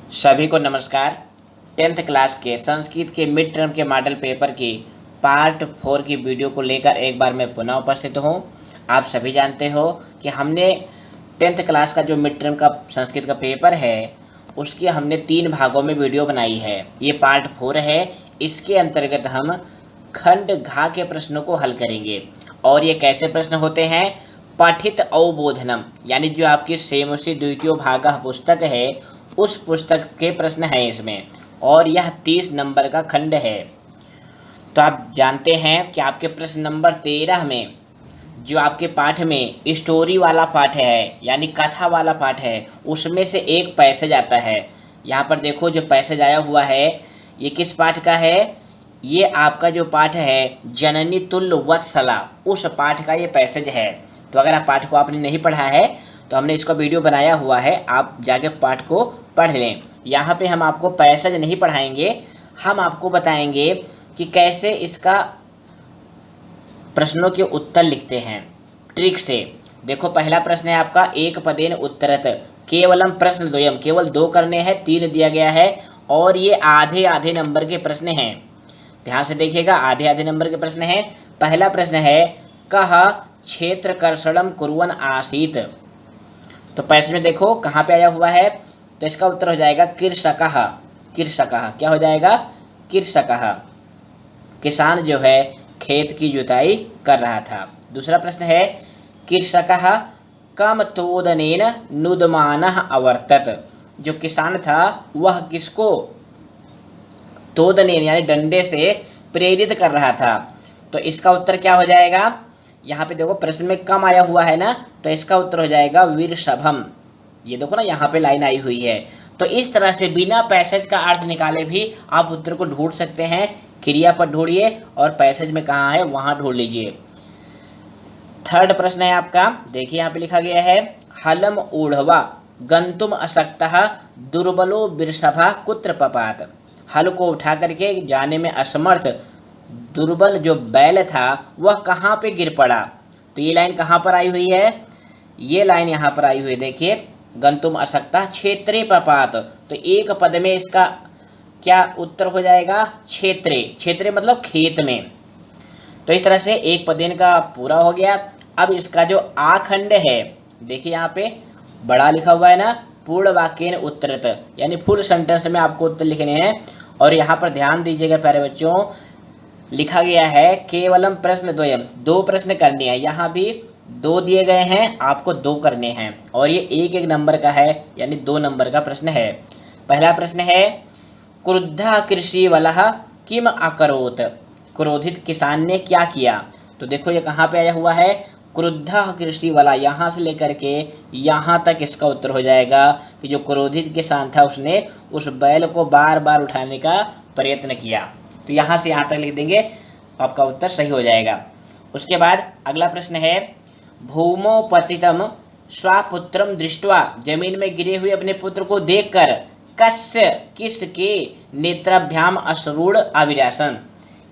सभी को नमस्कार। 10th क्लास के संस्कृत के मिड टर्म के मॉडल पेपर की पार्ट 4 की वीडियो को लेकर एक बार मैं पुनः उपस्थित हूँ। आप सभी जानते हो कि हमने 10th क्लास का जो मिड टर्म का संस्कृत का पेपर है उसके हमने 3 भागों में वीडियो बनाई है। ये पार्ट 4 है। इसके अंतर्गत हम खंड घा के प्रश्नों को हल करेंगे। और ये कैसे प्रश्न होते हैं? पठित अवबोधनम, यानी जो आपकी सेमसी द्वितीय भाग पुस्तक है उस पुस्तक के प्रश्न हैं इसमें, और यह 30 नंबर का खंड है। तो आप जानते हैं कि आपके प्रश्न नंबर 13 में जो आपके पाठ में स्टोरी वाला पाठ है, यानी कथा वाला पाठ है, उसमें से एक पैसेज आता है। यहाँ पर देखो जो पैसेज आया हुआ है ये किस पाठ का है? ये आपका जो पाठ है जननी तुल्य वत्सला, उस पाठ का ये पैसेज है। तो अगर आप पाठ को आपने नहीं पढ़ा है तो हमने इसका वीडियो बनाया हुआ है, आप जाके पाठ को पढ़ लें। यहाँ पे हम आपको पैसेज नहीं पढ़ाएंगे, हम आपको बताएंगे कि कैसे इसका प्रश्नों के उत्तर लिखते हैं ट्रिक से। देखो पहला प्रश्न है आपका एक पदेन उत्तरत, केवलम प्रश्न द्वयम, केवल 2 करने हैं, 3 दिया गया है और ये आधे आधे नंबर के प्रश्न हैं। ध्यान से देखिएगा, आधे आधे नंबर के प्रश्न हैं। पहला प्रश्न है कह क्षेत्र कर्षणम कुर्वन् आसीत। तो पैसेज में देखो कहाँ पे आया हुआ है, तो इसका उत्तर हो जाएगा कृषकः। कृषकः क्या हो जाएगा? कृषकः, किसान जो है खेत की जुताई कर रहा था। दूसरा प्रश्न है कृषकः कम तोदनेन नुदमानः अवर्तत, जो किसान था वह किसको तोदनेन यानी डंडे से प्रेरित कर रहा था। तो इसका उत्तर क्या हो जाएगा? यहाँ पे देखो प्रश्न में कम आया हुआ है ना, तो इसका उत्तर हो जाएगा वीरशभम। ये देखो ना यहाँ पे लाइन आई हुई है। तो इस तरह से बिना पैसेज का अर्थ निकाले भी आप उत्तर को ढूंढ सकते हैं। क्रिया पर ढूंढिए और पैसेज में कहाँ है वहाँ ढूंढ लीजिए। थर्ड प्रश्न है आपका, देखिए यहाँ पे लिखा गया है हलम ऊढ़वा गंतुम अशक्तः दुर्बलो बिरसभा कुत्र पपात। हल को उठा करके जाने में असमर्थ दुर्बल जो बैल था वह कहाँ पे गिर पड़ा। तो ये लाइन कहाँ पर आई हुई है? ये लाइन यहाँ पर आई हुई है, देखिए गंतुम अशक्तः क्षेत्रे पपात। तो एक पद में इसका क्या उत्तर हो जाएगा? क्षेत्रे। क्षेत्रे मतलब खेत में। तो इस तरह से एक पदेन का पूरा हो गया। अब इसका जो आखंड है, देखिए यहाँ पे बड़ा लिखा हुआ है ना, पूर्ण वाक्येन उत्तरत, यानी फुल सेंटेंस में आपको उत्तर लिखने हैं। और यहाँ पर ध्यान दीजिएगा प्यारे बच्चों, लिखा गया है केवलम प्रश्न द्वयम, 2 प्रश्न करने हैं। यहाँ भी 2 दिए गए हैं, आपको 2 करने हैं और ये एक एक नंबर का है, यानी 2 नंबर का प्रश्न है। पहला प्रश्न है क्रुद्धा कृषिवलः किम अकरोत्, क्रोधित किसान ने क्या किया। तो देखो ये कहाँ पे आया हुआ है? क्रुद्धा कृषिवला, यहाँ से लेकर के यहाँ तक इसका उत्तर हो जाएगा कि जो क्रोधित किसान था उसने उस बैल को बार बार उठाने का प्रयत्न किया। तो यहाँ से यहाँ तक लिख देंगे, आपका उत्तर सही हो जाएगा। उसके बाद अगला प्रश्न है भूमो पतितम स्वापुत्रम दृष्ट्वा, जमीन में गिरे हुए अपने पुत्र को देखकर कस्य किसके नेत्राभ्याम अश्रूढ़ अविरासन,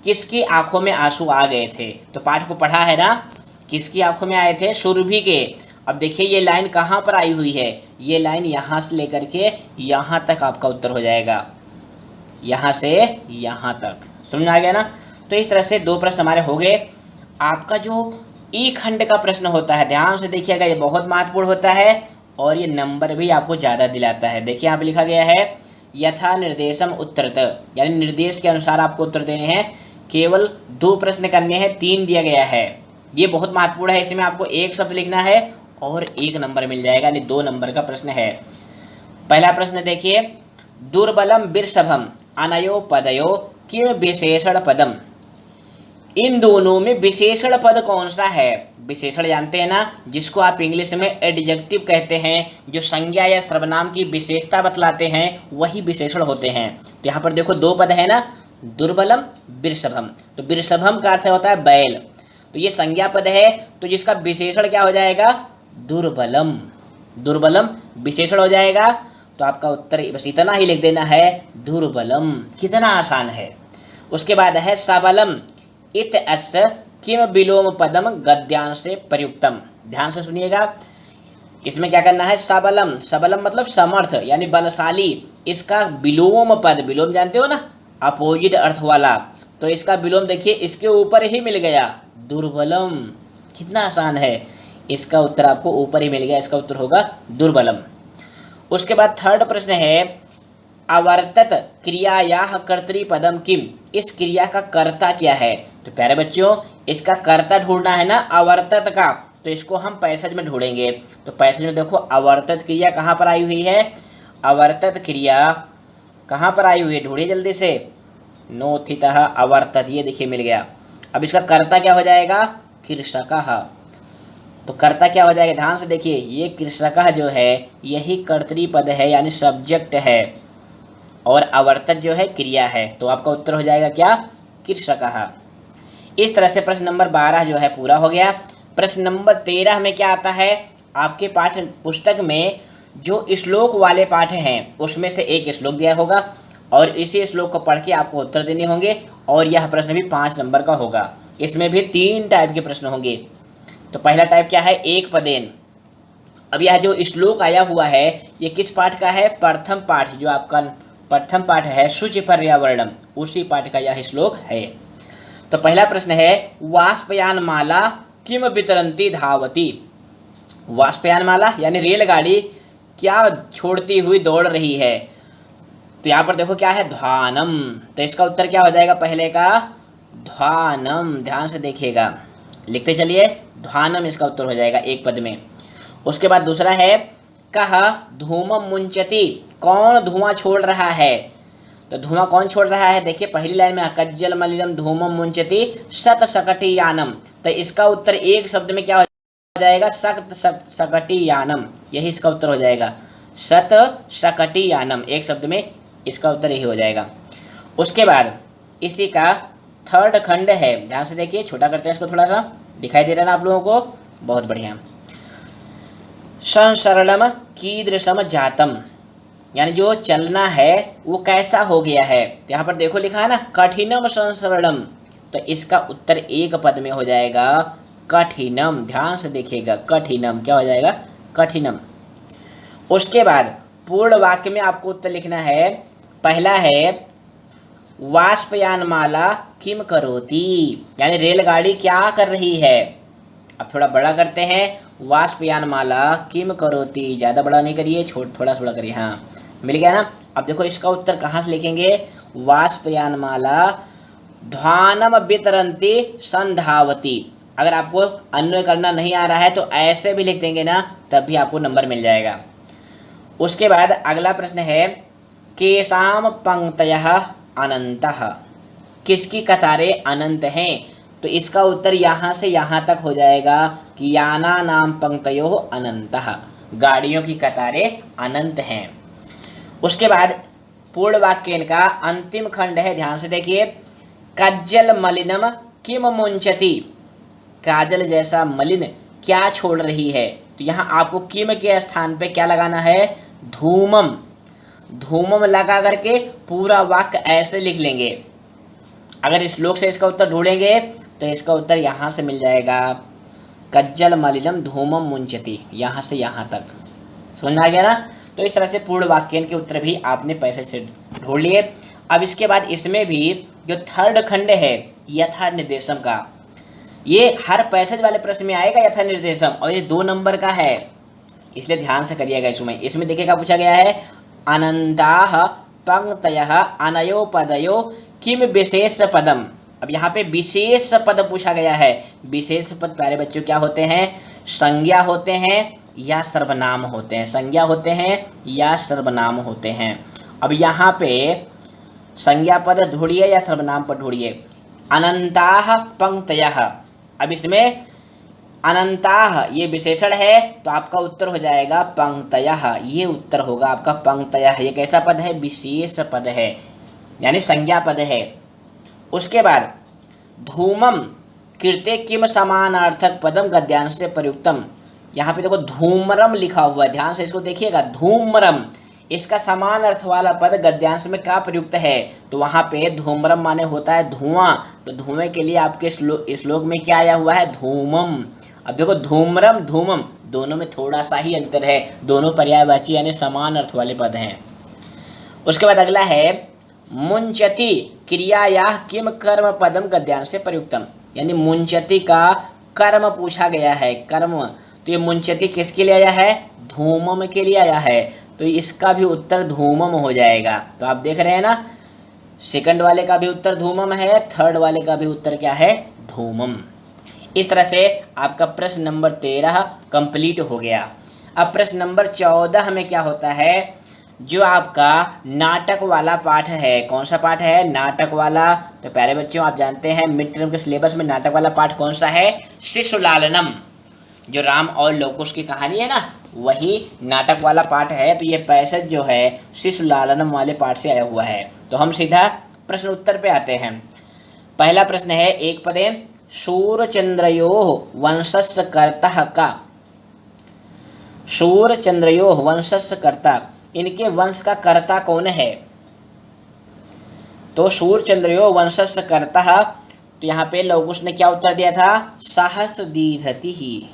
किसकी आंखों में आंसू आ गए थे। तो पाठ को पढ़ा है ना, किसकी आंखों में आए थे? सुरभि के। अब देखिए ये लाइन कहाँ पर आई हुई है? ये लाइन यहाँ से लेकर के यहाँ तक आपका उत्तर हो जाएगा, यहाँ से यहाँ तक। समझ आ गया ना? तो इस तरह से 2 प्रश्न हमारे हो गए। आपका जो ई खंड का प्रश्न होता है, ध्यान से देखिएगा, ये बहुत महत्वपूर्ण होता है और ये नंबर भी आपको ज़्यादा दिलाता है। देखिए यहाँ पे लिखा गया है यथा निर्देशम उत्तरत, यानी निर्देश के अनुसार आपको उत्तर देने हैं। केवल 2 प्रश्न करने हैं, 3 दिया गया है। ये बहुत महत्वपूर्ण है, इसमें आपको एक शब्द लिखना है और 1 नंबर मिल जाएगा, यानी 2 नंबर का प्रश्न है। पहला प्रश्न देखिए दुर्बलम बिरसभम अनयो पदयो किम विशेषण पदम, इन दोनों में विशेषण पद कौन सा है? विशेषण जानते हैं ना, जिसको आप इंग्लिश में एडजेक्टिव कहते हैं, जो संज्ञा या सर्वनाम की विशेषता बतलाते हैं वही विशेषण होते हैं। तो यहाँ पर देखो 2 पद है ना, दुर्बलम बिरसभम। तो बिरसभम का अर्थ होता है बैल, तो ये संज्ञा पद है, तो जिसका विशेषण क्या हो जाएगा? दुर्बलम। दुर्बलम विशेषण हो जाएगा। तो आपका उत्तर बस इतना ही लिख देना है, दुर्बलम। कितना आसान है। उसके बाद है सबलम इत अस्य किम विलोम पदम गद्यांश से प्रयुक्तम। ध्यान से सुनिएगा, इसमें क्या करना है, सबलम, सबलम मतलब समर्थ यानी बलशाली। इसका विलोम पद, विलोम जानते हो ना, अपोजिट अर्थ वाला, तो इसका विलोम देखिए इसके ऊपर ही मिल गया, दुर्बलम। कितना आसान है, इसका उत्तर आपको ऊपर ही मिल गया, इसका उत्तर होगा दुर्बलम। उसके बाद थर्ड प्रश्न है, अवर्तत क्रियायाः कर्तृपदम किम, इस क्रिया का कर्ता क्या है। तो प्यारे बच्चों, इसका कर्ता ढूंढना है ना अवर्तत का, तो इसको हम पैसेज में ढूंढेंगे। तो पैसेज में देखो अवर्तत क्रिया कहाँ पर आई हुई है, अवर्तत क्रिया कहाँ पर आई हुई है, ढूंढिए जल्दी से। नोथितः अवर्तत, ये देखिए मिल गया। अब इसका कर्ता क्या हो जाएगा, कृषकः। तो कर्ता क्या हो जाएगा, ध्यान से देखिए, ये कृषकः जो है यही कर्तृपद है यानी सब्जेक्ट है, और अवर्तक जो है क्रिया है। तो आपका उत्तर हो जाएगा क्या, कृषकः। इस तरह से प्रश्न नंबर 12 जो है पूरा हो गया। प्रश्न नंबर 13 में क्या आता है, आपके पाठ्य पुस्तक में जो श्लोक वाले पाठ हैं उसमें से एक श्लोक दिया होगा, और इसी श्लोक को पढ़ के आपको उत्तर देने होंगे, और यह प्रश्न भी 5 नंबर का होगा। इसमें भी 3 टाइप के प्रश्न होंगे। तो पहला टाइप क्या है, एक पदेन। अब यह जो श्लोक आया हुआ है ये किस पाठ का है, प्रथम पाठ, जो आपका प्रथम पाठ है शुचि पर्यावरणम, उसी पाठ का यह श्लोक है। तो पहला प्रश्न है, वाष्पयान माला किम वितरंती धावती। वाष्पयान माला यानी रेलगाड़ी क्या छोड़ती हुई दौड़ रही है। तो यहाँ पर देखो क्या है, ध्वानम। तो इसका उत्तर क्या हो जाएगा, पहले का ध्वानम, ध्यान से देखिएगा, लिखते चलिए, ध्वानम इसका उत्तर हो जाएगा एक पद में। उसके बाद दूसरा है, कह धूमम मुंचती, कौन धुआं छोड़ रहा है। तो धुआं कौन छोड़ रहा है, देखिए पहली लाइन में, कज्जल मलिनम धूमम मुंचती सत सकटी यानम। तो इसका उत्तर एक शब्द में क्या हो जाएगा, सक्त सकटी यानम, यही इसका उत्तर हो जाएगा, सत सकटी यानम, एक शब्द में इसका उत्तर यही हो जाएगा। उसके बाद इसी का थर्ड खंड है, ध्यान से देखिए, छोटा करते हैं इसको थोड़ा सा, दिखाई दे रहा है ना आप लोगों को, बहुत बढ़िया। संसरणम कीदृशम जातम, यानी जो चलना है वो कैसा हो गया है। तो यहाँ पर देखो लिखा है ना, कठिनम संसरणम, तो इसका उत्तर एक पद में हो जाएगा, कठिनम। ध्यान से देखिएगा, कठिनम क्या हो जाएगा, कठिनम। उसके बाद पूर्ण वाक्य में आपको उत्तर लिखना है। पहला है, वाष्पयान माला किम करोति, यानी रेलगाड़ी क्या कर रही है। अब थोड़ा बड़ा करते हैं, वाष्पयान माला किम करोति, ज़्यादा बड़ा नहीं करिए, थोड़ा थोड़ा करिए, हाँ मिल गया ना। अब देखो इसका उत्तर कहाँ से लिखेंगे, वाष्पयान माला ध्वानम वितरंती संधावती। अगर आपको अन्वय करना नहीं आ रहा है तो ऐसे भी लिख देंगे ना, तब भी आपको नंबर मिल जाएगा। उसके बाद अगला प्रश्न है, केशाम पंक्तयः अनंतः, किसकी कतारें अनंत हैं। तो इसका उत्तर यहाँ से यहाँ तक हो जाएगा कि याना नाम पंक्तयो अनंतः, गाड़ियों की कतारें अनंत हैं। उसके बाद पूर्ण वाक्य का अंतिम खंड है, ध्यान से देखिए, कज्जल मलिनम किम मुंचति, काजल जैसा मलिन क्या छोड़ रही है। तो यहाँ आपको किम के स्थान पे क्या लगाना है, धूमम। धूमम लगा करके पूरा वाक्य ऐसे लिख लेंगे। अगर इस श्लोक से इसका उत्तर ढूंढेंगे तो इसका उत्तर यहाँ से मिल जाएगा, कज्जल मलिनम धूमम मुंचति, यहाँ से यहाँ तक। समझ में आ गया ना। तो इस तरह से पूर्ण वाक्य के उत्तर भी आपने पैसे से ढूंढ लिए। अब इसके बाद इसमें भी जो थर्ड खंड है यथा निर्देशम का, ये हर पैसेज वाले प्रश्न में आएगा यथा निर्देशम, और ये 2 नंबर का है, इसलिए ध्यान से करिएगा। इसमें देखिएगा पूछा गया है, अनंताः पंक्तयः अनयो पदयो किम विशेष पदम। अब यहाँ पे विशेष पद पूछा गया है। विशेष पद प्यारे बच्चों क्या होते हैं, संज्ञा होते हैं या सर्वनाम होते हैं, संज्ञा होते हैं या सर्वनाम होते हैं। अब यहाँ पे संज्ञा पद ढूंढिए या सर्वनाम पद ढूंढिए। अनंताः पंक्तयः, अब इसमें अनंताः ये विशेषण है, तो आपका उत्तर हो जाएगा पंक्तयः, ये उत्तर होगा आपका पंक्तयः। ये कैसा पद है, विशेष पद है, यानी संज्ञा पद है। उसके बाद धूमम कृते किम समानार्थक पदम गद्यांश से प्रयुक्तम, यहाँ पे देखो धूमरम लिखा हुआ है, ध्यान से इसको देखिएगा, धूमरम, इसका समान अर्थ वाला पद गद्यांश में क्या प्रयुक्त है। तो वहाँ पे धूमरम माने होता है धुआं, तो धुएं के लिए आपके श्लोक में क्या आया हुआ है, धूमम। अब देखो धूम्रम धूमम दोनों में थोड़ा सा ही अंतर है, दोनों पर्यायवाची यानी समान अर्थ वाले पद हैं। उसके बाद अगला है मुंचति क्रियाया किम कर्म पदम गद्यांश से प्रयुक्तम, यानी मुंचति का कर्म पूछा गया है, कर्म। तो ये मुंचति किसके लिए आया है? धूमम के लिए आया है, तो इसका भी उत्तर धूमम हो जाएगा। तो आप देख रहे हैं ना, सेकंड वाले का भी उत्तर धूमम है, थर्ड वाले का भी उत्तर क्या है? धूमम। इस तरह से आपका प्रश्न नंबर 13 कंप्लीट हो गया। अब प्रश्न नंबर 14 में क्या होता है, जो आपका नाटक वाला पाठ है। कौन सा पाठ है? नाटक वाला। तो प्यारे बच्चों आप जानते हैं मिड टर्म के सिलेबस में नाटक वाला पाठ कौन सा है? शिशुलालनम। जो राम और लवकुश की कहानी है ना, वही नाटक वाला पाठ है। तो ये पैसेज जो है शिशुलालनम वाले पाठ से आया हुआ है। तो हम सीधा प्रश्न उत्तर पे आते हैं। पहला प्रश्न है एक पदे शूरचंद्रयोः वंशस्य कर्ता का। शूरचंद्रयोः वंशस्य कर्ता, इनके वंश का कर्ता कौन है? तो शूरचंद्रयोः वंशस्य कर्ता, तो यहाँ पे लवकुश ने क्या उत्तर दिया था? सहस्त्रदीधतिः।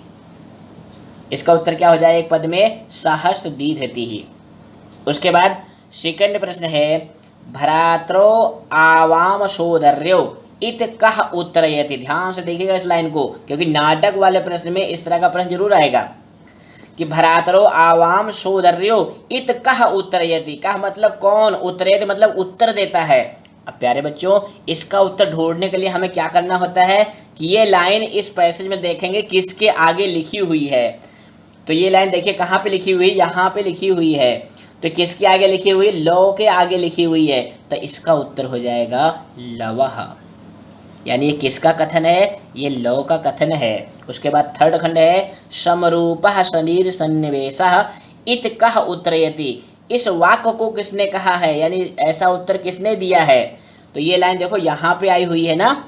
इसका उत्तर क्या हो जाए एक पद में? सहस्त्रदीधतिः। उसके बाद सेकंड प्रश्न है भ्रात्रो आवाम सोदर्यो इत कह उत्तरयति। ध्यान से देखिएगा इस लाइन को, क्योंकि नाटक वाले प्रश्न में इस तरह का प्रश्न जरूर आएगा कि भ्रातरो आवाम सोदर्यो इत कह उत्तरयति। कह मतलब कौन, उत्तरयति मतलब उत्तर देता है। अब प्यारे बच्चों इसका उत्तर ढूंढने के लिए हमें क्या करना होता है कि ये लाइन इस पैसेज में देखेंगे किसके आगे लिखी हुई है। तो ये लाइन देखिए कहाँ पे लिखी हुई? यहाँ पे लिखी हुई है। तो किसके आगे लिखी हुई? लौ के आगे लिखी हुई है। तो इसका उत्तर हो जाएगा लवः, यानी ये किसका कथन है? ये लौ का कथन है। उसके बाद थर्ड खंड है समरूपः शरीर सन्निवेशः इत कह उत्तरयति। इस वाक्य को किसने कहा है, यानी ऐसा उत्तर किसने दिया है? तो ये लाइन देखो यहाँ पे आई हुई है ना,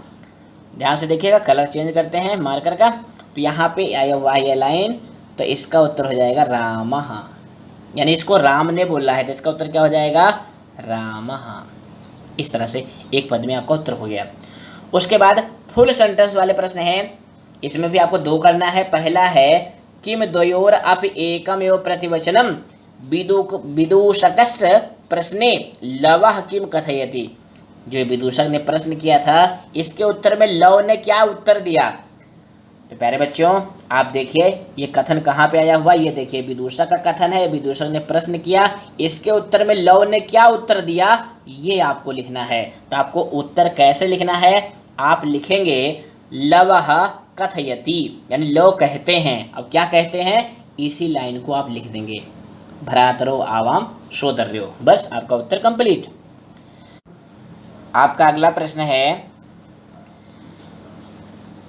ध्यान से देखिएगा, कलर चेंज करते हैं मार्कर का। तो यहाँ पे आया हुआ है ये लाइन, तो इसका उत्तर हो जाएगा रामः, यानी इसको राम ने बोला है, तो इसका उत्तर क्या हो जाएगा? रामः। इस तरह से एक पद में आपका उत्तर हो गया। उसके बाद फुल सेंटेंस वाले प्रश्न हैं, इसमें भी आपको दो करना है। पहला है किम द्वयोर अपि एकम एव प्रतिवचनम विदूषकस्य प्रश्ने लवः किम कथयति। जो विदूषक ने प्रश्न किया था इसके उत्तर में लव ने क्या उत्तर दिया? तो प्यारे बच्चों आप देखिए ये कथन कहाँ पे आया हुआ, ये देखिए विदूषक का कथन है, विदूषक ने प्रश्न किया, इसके उत्तर में लव ने क्या उत्तर दिया ये आपको लिखना है। तो आपको उत्तर कैसे लिखना है? आप लिखेंगे लवः कथयति, यानी लव कहते हैं। अब क्या कहते हैं? इसी लाइन को आप लिख देंगे भ्रातरो आवाम सोदर्यो। बस आपका उत्तर कंप्लीट। आपका अगला प्रश्न है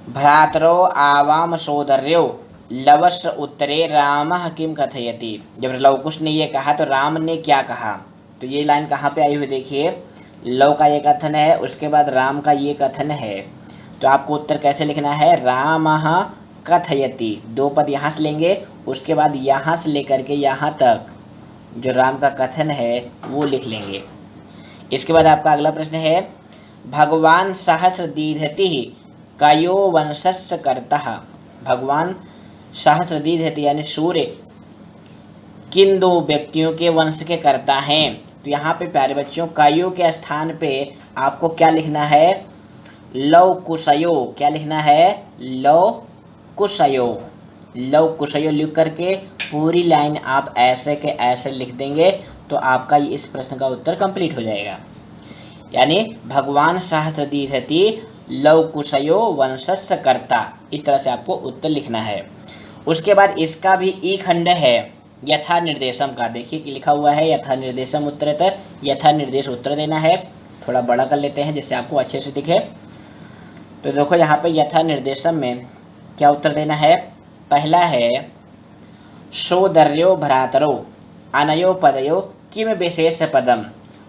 भ्रातरो आवाम सोदर्यो लवस्य उत्तरे रामः किम कथयति। जब लवकुश ने ये कहा तो राम ने क्या कहा? तो ये लाइन कहाँ पे आई हुई देखिए, लव का ये कथन है, उसके बाद राम का ये कथन है। तो आपको उत्तर कैसे लिखना है? रामः कथयति, दो पद यहाँ से लेंगे, उसके बाद यहाँ से लेकर के यहाँ तक जो राम का कथन है वो लिख लेंगे। इसके बाद आपका अगला प्रश्न है भगवान सहस्रदीधतिः कयो वंशस्य कर्तः। भगवान सहस्रदीधति यानी सूर्य किन दो व्यक्तियों के वंश के कर्ता हैं? तो यहाँ पे प्यारे बच्चों कयो के स्थान पे आपको क्या लिखना है? लव कुशयो। क्या लिखना है? लव कुशयो। लव कुशयो लिख करके पूरी लाइन आप ऐसे के ऐसे लिख देंगे तो आपका इस प्रश्न का उत्तर कंप्लीट हो जाएगा। यानी भगवान सहस्रदीधति लव कुशयो वंशस्य कर्ता, इस तरह से आपको उत्तर लिखना है। उसके बाद इसका भी ई खंड है यथा निर्देशम का। देखिए कि लिखा हुआ है यथा निर्देशम उत्तरतः, यथा निर्देश उत्तर देना है। थोड़ा बड़ा कर लेते हैं जिससे आपको अच्छे से दिखे। तो देखो यहाँ पे यथा निर्देशम में क्या उत्तर देना है? पहला है सोदर्यो भ्रातरो अनयो पदयो किम विशेष पदम।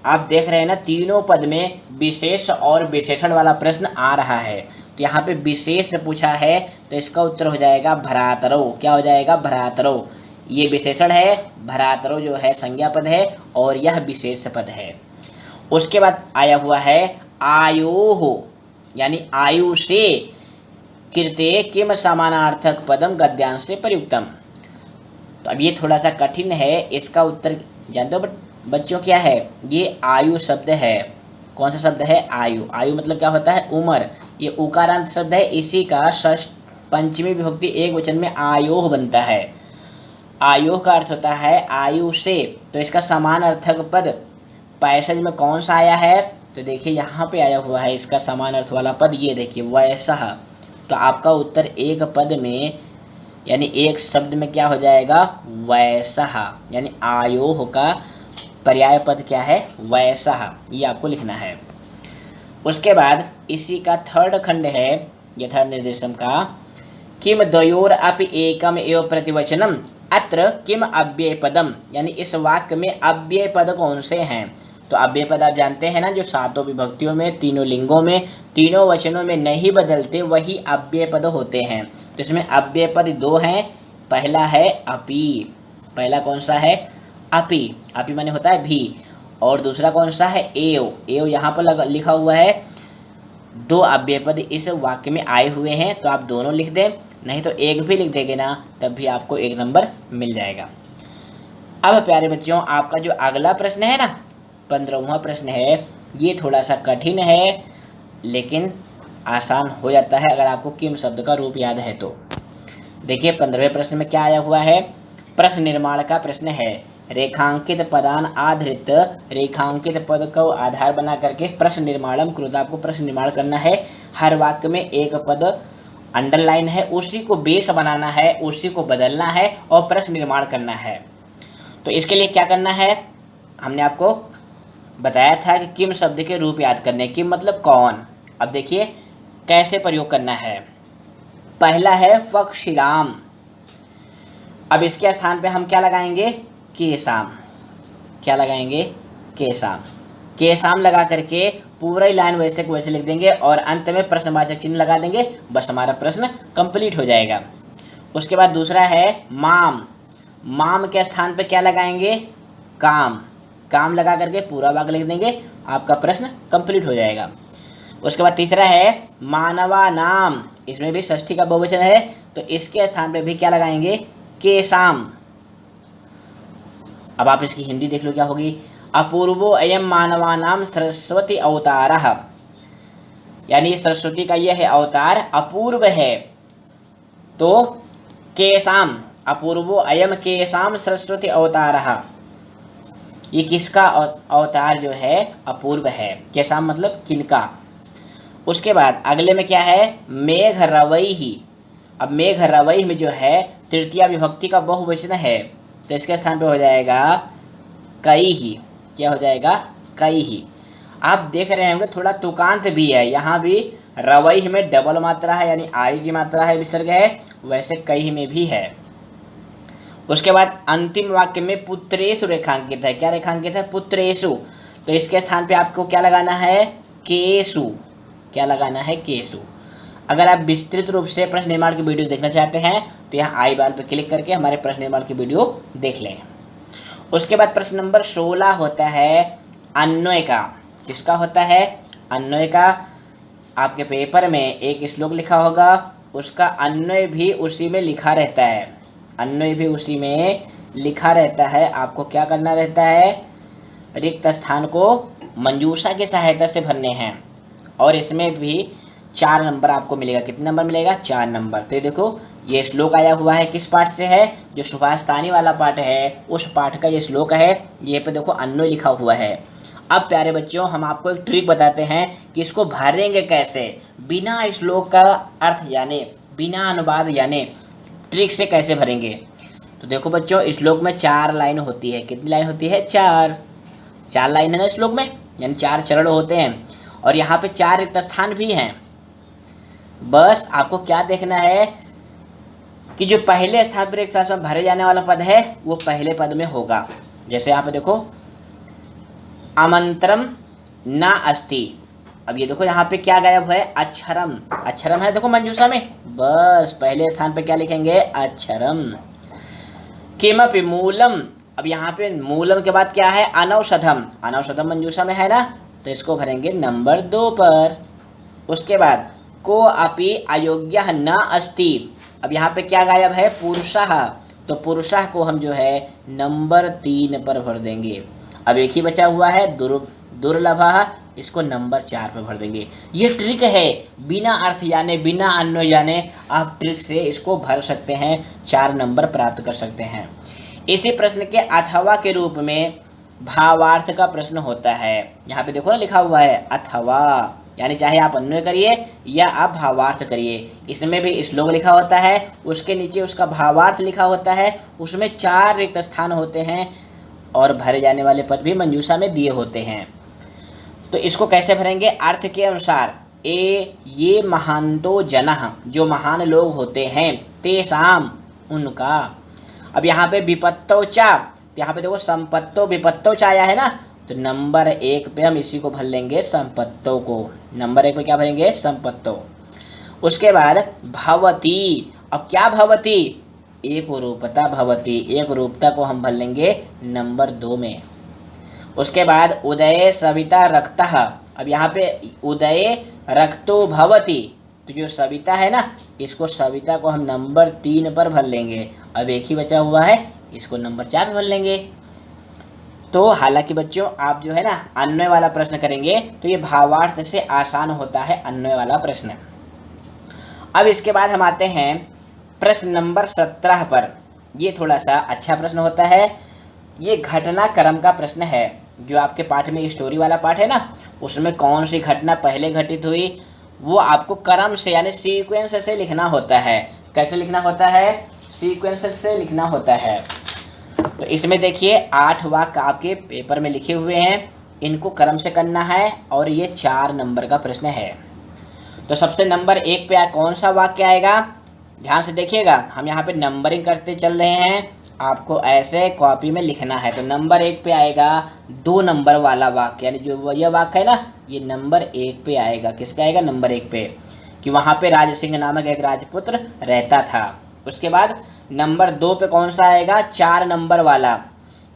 आप देख रहे हैं ना तीनों पद में विशेष और विशेषण वाला प्रश्न आ रहा है। तो यहाँ पे विशेष पूछा है तो इसका उत्तर हो जाएगा भ्रातरो। क्या हो जाएगा? भ्रातरो। ये विशेषण है, भ्रातरो जो है संज्ञा पद है और यह विशेष पद है। उसके बाद आया हुआ है आयोः, यानी आयु से कृते किम समानार्थक पदम गद्यांश से प्रयुक्तम। तो अब ये थोड़ा सा कठिन है, इसका उत्तर जानते हो बच्चों क्या है? ये आयु शब्द है। कौन सा शब्द है? आयु। आयु मतलब क्या होता है? उम्र। ये उकारांत शब्द है, इसी का षष्ठ पंचमी विभक्ति एक वचन में आयोह बनता है। आयोह का अर्थ होता है आयु से। तो इसका समान अर्थक पद पैसेज में कौन सा आया है? तो देखिए यहाँ पे आया हुआ है इसका समान अर्थ वाला पद, ये देखिए वैसा। तो आपका उत्तर एक पद में यानी एक शब्द में क्या हो जाएगा? वैसा। यानी आयोह का पर्याय पद क्या है? वैसा। ये आपको लिखना है। उसके बाद इसी का थर्ड खंड है, ये थर्ड निर्देशम का, किम द्वयोर अपि एकम एव प्रतिवचनम अत्र किम अव्यय पदम। यानी इस वाक्य में अव्यय पद कौन से हैं? तो अव्यय पद आप जानते हैं ना, जो सातों विभक्तियों में, तीनों लिंगों में, तीनों वचनों में नहीं बदलते, वही अव्यय पद होते हैं। तो इसमें अव्यय पद दो हैं। पहला है अपि। पहला कौन सा है? अपि। अपि माने होता है भी। और दूसरा कौन सा है? एव। एव यहाँ पर लिखा हुआ है। दो अव्यय पद इस वाक्य में आए हुए हैं, तो आप दोनों लिख दें, नहीं तो एक भी लिख देंगे ना, तब भी आपको एक नंबर मिल जाएगा। अब प्यारे बच्चों, आपका जो अगला प्रश्न है ना, 15वां प्रश्न है, ये थोड़ा सा कठिन है लेकिन आसान हो जाता है अगर आपको किम शब्द का रूप याद है तो। देखिए 15वें प्रश्न में क्या आया हुआ है? प्रश्न निर्माण का प्रश्न है। रेखांकित पदान आधृत, रेखांकित पद को आधार बना करके प्रश्न निर्माणम कृत। आपको प्रश्न निर्माण करना है। हर वाक्य में एक पद अंडरलाइन है, उसी को बेस बनाना है, उसी को बदलना है और प्रश्न निर्माण करना है। तो इसके लिए क्या करना है? हमने आपको बताया था कि किम शब्द के रूप याद करने। किम मतलब कौन। अब देखिए कैसे प्रयोग करना है। पहला है फक्षिराम। अब इसके स्थान पे हम क्या लगाएंगे? केसाम। क्या लगाएंगे? केसाम। केसाम लगा करके पूरा ही लाइन वैसे को वैसे लिख देंगे और अंत में प्रश्नवाचक चिन्ह लगा देंगे, बस हमारा प्रश्न कंप्लीट हो जाएगा। उसके बाद दूसरा है माम। माम के स्थान पे क्या लगाएंगे? काम। काम लगा करके पूरा वाक्य लिख देंगे, आपका प्रश्न कंप्लीट हो जाएगा। उसके बाद तीसरा है मानवा नाम। इसमें भी षष्ठी का बहुवचन है, तो इसके स्थान पे भी क्या लगाएंगे? केसाम। अब आप इसकी हिंदी देख लो क्या होगी? अपूर्वो अयम मानवानाम सरस्वती अवतारः। यानी सरस्वती का यह है अवतार अपूर्व है, तो केसाम, अपूर्वो अयम केसाम सरस्वती अवतारः। ये किसका अवतार जो है अपूर्व है? केसाम मतलब किनका। उसके बाद अगले में क्या है? मेघ रवैहि। अब मेघ रवैहि में जो है तृतीया विभक्ति का बहुवचन है, तो इसके स्थान पे हो जाएगा कैहि। क्या हो जाएगा? कैहि। आप देख रहे होंगे थोड़ा तुकांत भी है, यहाँ भी रवैहि में डबल मात्रा है, यानी आई की मात्रा है, विसर्ग है, वैसे कैहि में भी है। उसके बाद अंतिम वाक्य में पुत्रेषु रेखांकित है। क्या रेखांकित है? पुत्रेषु। तो इसके स्थान पे आपको क्या लगाना है? केसु। क्या लगाना है? केसु। अगर आप विस्तृत रूप से प्रश्न निर्माण की वीडियो देखना चाहते हैं तो यहाँ आई बार पर क्लिक करके हमारे प्रश्न निर्माण की वीडियो देख लें। उसके बाद प्रश्न नंबर 16 होता है अन्वय का। किसका होता है? अन्वय का। आपके पेपर में एक श्लोक लिखा होगा, उसका अन्वय भी उसी में लिखा रहता है। अन्वय भी उसी में लिखा रहता है। आपको क्या करना रहता है? रिक्त स्थान को मंजूषा की सहायता से भरने हैं, और इसमें भी 4 नंबर आपको मिलेगा। कितने नंबर मिलेगा? 4 नंबर। तो ये देखो, ये श्लोक आया हुआ है किस पाठ से है? जो सुभाषतानी वाला पाठ है, उस पाठ का ये श्लोक है। ये पे देखो अन्वय लिखा हुआ है। अब प्यारे बच्चों, हम आपको एक ट्रिक बताते हैं कि इसको भरेंगे कैसे, बिना श्लोक का अर्थ जाने, बिना अनुवाद जाने ट्रिक से कैसे भरेंगे। तो देखो बच्चों, श्लोक में 4 लाइन होती है। कितनी लाइन होती है? 4 लाइन है ना श्लोक में, यानी 4 चरण होते हैं, और यहाँ पे 4 रिक्त स्थान भी हैं। बस आपको क्या देखना है कि जो पहले स्थान पर एक साथ में भरे जाने वाला पद है वो पहले पद में होगा। जैसे यहाँ पे देखो अमंत्रम न अस्ति। अब ये देखो यहाँ पे क्या गायब है? अक्षरम। अक्षरम है देखो मंजूषा में, बस पहले स्थान पे क्या लिखेंगे? अक्षरम। किमपि मूलम। अब यहाँ पे मूलम के बाद क्या है? अनौषधम। अनौषधम मंजूषा में है ना, तो इसको भरेंगे नंबर 2 पर। उसके बाद को अपि अयोग्य न अस्ति। अब यहाँ पे क्या गायब है? पुरुषः। तो पुरुषः को हम जो है नंबर 3 पर भर देंगे। अब एक ही बचा हुआ है दुर्लभः, इसको नंबर 4 पर भर देंगे। ये ट्रिक है, बिना अर्थ जाने बिना अन्वय जाने आप ट्रिक से इसको भर सकते हैं, 4 नंबर प्राप्त कर सकते हैं। इसी प्रश्न के अथवा के रूप में भावार्थ का प्रश्न होता है। यहाँ पे देखो ना लिखा हुआ है अथवा, यानी चाहे आप अन्वय करिए या आप भावार्थ करिए। इसमें भी श्लोक लिखा होता है, उसके नीचे उसका भावार्थ लिखा होता है, उसमें 4 रिक्त स्थान होते हैं और भरे जाने वाले पद भी मंजूषा में दिए होते हैं। तो इसको कैसे भरेंगे? अर्थ के अनुसार ये महांतो जनः, जो महान लोग होते हैं, तेषाम, उनका। अब यहाँ पे विपत्तो चा, यहाँ पे देखो संपत्तो विपत्तो चा आया है ना, तो नंबर 1 पे हम इसी को भर लेंगे, संपत्तों को। नंबर 1 पे क्या भरेंगे? संपत्तो। उसके बाद भवती। अब क्या भवती? एक रूपता भवती, एक रूपता को हम भर लेंगे नंबर 2 में। उसके बाद उदय सविता रक्तः। अब यहाँ पे उदय रक्तो भवती, तो जो सविता है ना, इसको सविता को हम नंबर 3 पर भर लेंगे। अब एक ही बचा हुआ है, इसको नंबर 4 पर भर लेंगे। तो हालांकि बच्चों आप जो है ना अन्वय वाला प्रश्न करेंगे तो ये भावार्थ से आसान होता है अन्वय वाला प्रश्न। अब इसके बाद हम आते हैं प्रश्न नंबर 17 पर। ये थोड़ा सा अच्छा प्रश्न होता है। ये घटनाक्रम का प्रश्न है। जो आपके पाठ में स्टोरी वाला पाठ है ना, उसमें कौन सी घटना पहले घटित हुई वो आपको क्रम से यानी सीक्वेंस से लिखना होता है। कैसे लिखना होता है? सीक्वेंस से लिखना होता है। तो इसमें देखिए 8 वाक्य आपके पेपर में लिखे हुए हैं, इनको क्रम से करना है और ये 4 नंबर का प्रश्न है। तो सबसे नंबर 1 पे कौन सा वाक्य आएगा? ध्यान से देखिएगा, हम यहाँ पे नंबरिंग करते चल रहे हैं, आपको ऐसे कॉपी में लिखना है। तो नंबर 1 पे आएगा 2 नंबर वाला वाक्य, यानी जो यह वाक्य है ना, ये नंबर 1 पे आएगा। किस पे आएगा? नंबर 1 पे, कि वहाँ पे राज सिंह नामक एक राजपुत्र रहता था। उसके बाद नंबर 2 पे कौन सा आएगा? 4 नंबर वाला,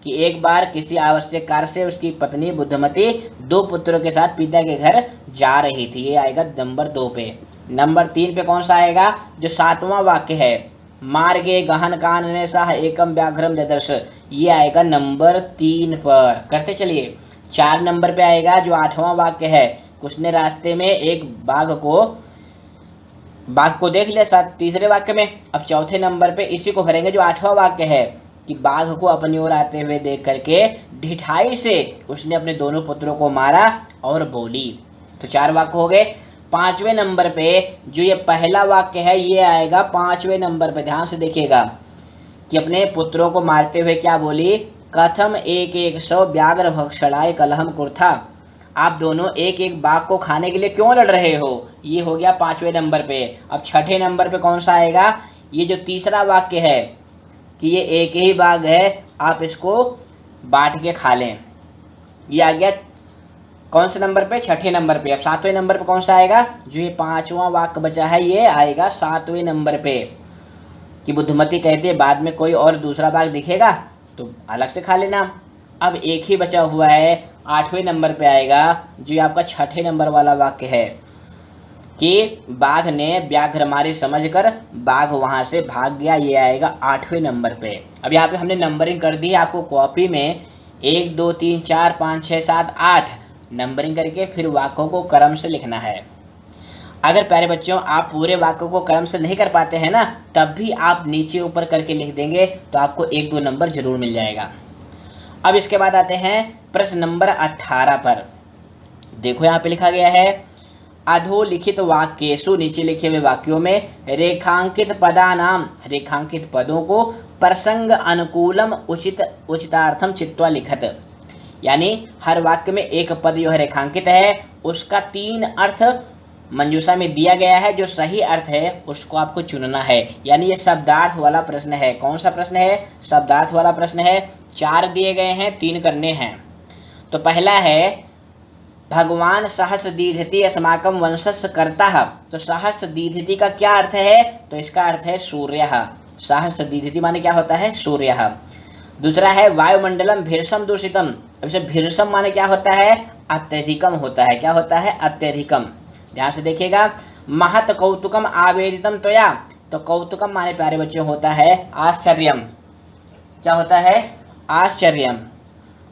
कि एक बार किसी आवश्यक कार्य से उसकी पत्नी बुद्धमती 2 पुत्रों के साथ पिता के घर जा रही थी। ये आएगा नंबर 2 पे। नंबर 3 पे कौन सा आएगा? जो 7वां वाक्य है, मार्गे गहन कानने सह एकम व्याघ्रम ददर्श, ये आएगा नंबर 3 पर। करते चलिए। 4 नंबर पे आएगा जो 8वां वाक्य है, उसने रास्ते में एक बाघ को देख लिया साथ तीसरे वाक्य में। अब चौथे नंबर पे इसी को भरेंगे जो 8वां वाक्य है, कि बाघ को अपनी ओर आते हुए देख करके ढिठाई से उसने अपने दोनों पुत्रों को मारा और बोली। तो 4 वाक्य हो गए। 5वें नंबर पे जो ये पहला वाक्य है ये आएगा 5वें नंबर पे। ध्यान से देखिएगा कि अपने पुत्रों को मारते हुए क्या बोली? कथम एक एक सौ व्याघ्र भक्षणाय कलहम कुर्था, आप दोनों एक एक बाघ को खाने के लिए क्यों लड़ रहे हो? ये हो गया 5वें नंबर पे। अब 6ठे नंबर पे कौन सा आएगा? ये जो तीसरा वाक्य है कि ये एक ही बाघ है, आप इसको बांट के खा लें। ये आ गया कौन से नंबर पे? 6ठे नंबर पे। अब 7वें नंबर पे कौन सा आएगा? जो ये 5वां वाक्य बचा है ये आएगा 7वें नंबर पे, कि बुद्धमती कहते हैं बाद में कोई और दूसरा बाघ दिखेगा तो अलग से खा लेना। अब एक ही बचा हुआ है 8वें नंबर पे आएगा, जो ये आपका 6ठे नंबर वाला वाक्य है, कि बाघ ने व्याघ्रमारी समझकर बाघ वहाँ से भाग गया। ये आएगा 8वें नंबर पे। अब यहाँ पे हमने नंबरिंग कर दी है, आपको कॉपी में 1 2 3 4 5 6 7 8 नंबरिंग करके फिर वाक्यों को क्रम से लिखना है। अगर प्यारे बच्चों आप पूरे वाक्यों को क्रम से नहीं कर पाते हैं ना, तब भी आप नीचे ऊपर करके लिख देंगे तो आपको 1-2 नंबर जरूर मिल जाएगा। अब इसके बाद आते हैं प्रश्न नंबर 18 पर। देखो यहाँ पे लिखा गया है, अधोलिखित वाक्येषु, नीचे लिखे हुए वाक्यों में रेखांकित पदानाम, रेखांकित पदों को प्रसंग अनुकूलम उचितार्थम चित्वा लिखत, यानी हर वाक्य में एक पद जो है रेखांकित है, उसका 3 अर्थ मंजूषा में दिया गया है। जो सही अर्थ है उसको आपको चुनना है, यानी ये शब्दार्थ वाला प्रश्न है। कौन सा प्रश्न है? शब्दार्थ वाला प्रश्न है। 4 दिए गए हैं, 3 करने हैं। तो पहला है भगवान सहस्र दीधिति अस्माकं वंशस्य कर्ता। तो सहस्र दीधिति का क्या अर्थ है? तो इसका अर्थ है सूर्य। सहस्र दीधिति माने क्या होता है? सूर्य। दूसरा है वायुमंडलम भीषम दूषितम। अब इसे भीषम माने क्या होता है? अत्यधिकम होता है। क्या होता है? अत्यधिकम। ध्यान से देखिएगा, महत कौतुकम आवेदितम त्वया, तो कौतुकम माने प्यारे बच्चों होता है आश्चर्यम। क्या होता है? आश्चर्यम।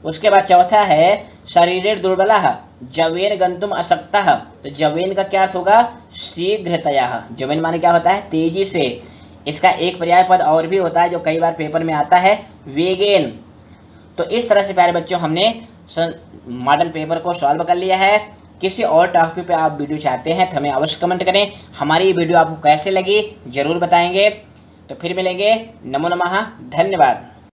उसके बाद चौथा है शरीरेर दुर्बलः जवेन गंतुम अशक्तः, तो जवेन का क्या अर्थ होगा? शीघ्रतया। जवेन माने क्या होता है? तेजी से। इसका एक पर्याय पद और भी होता है जो कई बार पेपर में आता है, वेगेन। तो इस तरह से प्यारे बच्चों हमने मॉडल पेपर को सॉल्व कर लिया है। किसी और टॉपिक पे आप वीडियो चाहते हैं तो हमें अवश्य कमेंट करें। हमारी ये वीडियो आपको कैसे लगी ज़रूर बताएंगे। तो फिर मिलेंगे। नमो नमः, धन्यवाद।